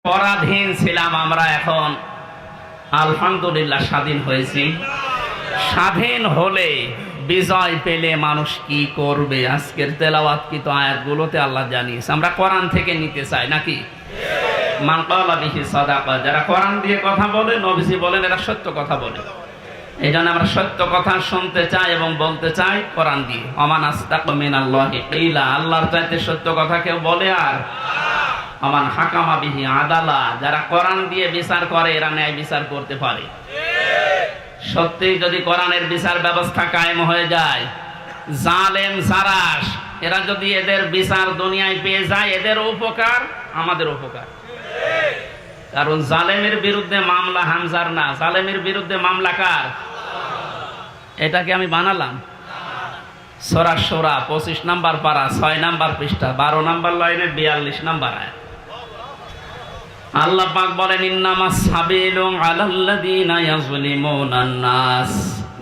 পরাধীন ছিলাম আমরা, এখন আলহামদুলিল্লাহ স্বাধীন হয়েছি। স্বাধীন হলে বিজয় পেলে মানুষ কি করবে, আজকের তেলাওয়াতকৃত আয়াতগুলোতে আল্লাহ জানিয়েছে। আমরা কোরআন থেকে নিতে চাই নাকি? মান ক্বালা বিহি সাদাকা, যারা কোরআন দিয়ে কথা বলে, নবীজি বলেন এরা সত্য কথা বলে। এই জন্য আমরা সত্য কথা শুনতে চাই এবং বলতে চাই কোরআন দিয়ে। ওমান আসতাকু মিনাল্লাহি কিলা, আল্লাহর চাইতে সত্য কথা কেউ বলে? আর আমান হাকামা বিহি আদালা, যারা কোরআন দিয়ে বিচার করে এরা ন্যায় বিচার করতে পারে। সত্যি যদি কোরআনের বিচার ব্যবস্থা কায়েম হয়ে যায়, জালেম জারাস এরা যদি এদের বিচার দুনিয়ায় পেয়ে যায়, এদের উপকার আমাদের উপকার। কারণ জালেমের বিরুদ্ধে মামলা হামজার না, জালেমের বিরুদ্ধে মামলা কার? এটাকে আমি বানালাম। সূরা শূরা 25 নম্বর পারা 6 নম্বর পৃষ্ঠা 12 নম্বর লাইনে 42 নম্বর আয়াত। আল্লাহ পাক বলেন ইন্নামাস সাবিলু আলাল্লাযীনা ইয়াযলিমুনান নাস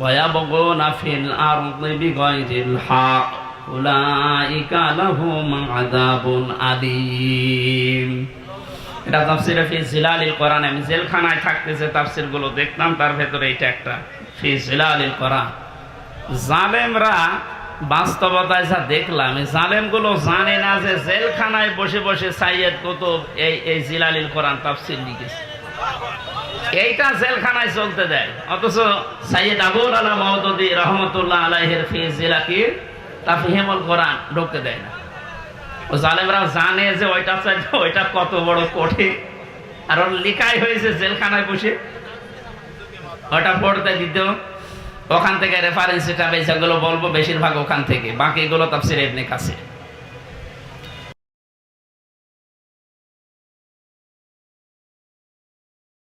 ওয়া ইয়াবগুনা ফিল আরদি বিগাইরিল হক উলাইকা লাহুম আযাবুন আলীম। এটা তাফসীরে ফি জিলালিল কোরআন। আমি জেলখানায় থাকতে যে তাফসীরগুলো দেখতাম তার ভেতরে এটা একটা, ফি জিলালিল কোরআন। জালেমরা বাস্তবতায় যা দেখলাম, এই জালেমগুলো জানে না যে জেলখানায় বসে বসে সাইয়্যেদ কুতুব এই জিলালিল কোরআন তাফসীর লিখেছে। এইটা জেলখানায় চলতে দেয়, অথচ সাইয়্যেদ আবুল আলা মাওদুদী রাহমাতুল্লাহ আলাইহির ফি জিলাকির তাফহিমুল কোরআন ঢুকতে দেয় না। ও জালেমরা জানে যে ওইটা চাইতে ওইটা কত বড় কঠিন, আর ওর লিখাই হয়েছে জেলখানায় বসে, ওটা পড়তে দিত। ওখান থেকে রেফারেন্স এটা বেশিগুলো বলবো, বেশিরভাগ ওখান থেকে, বাকিগুলো তাফসীর ইবনে কাসির।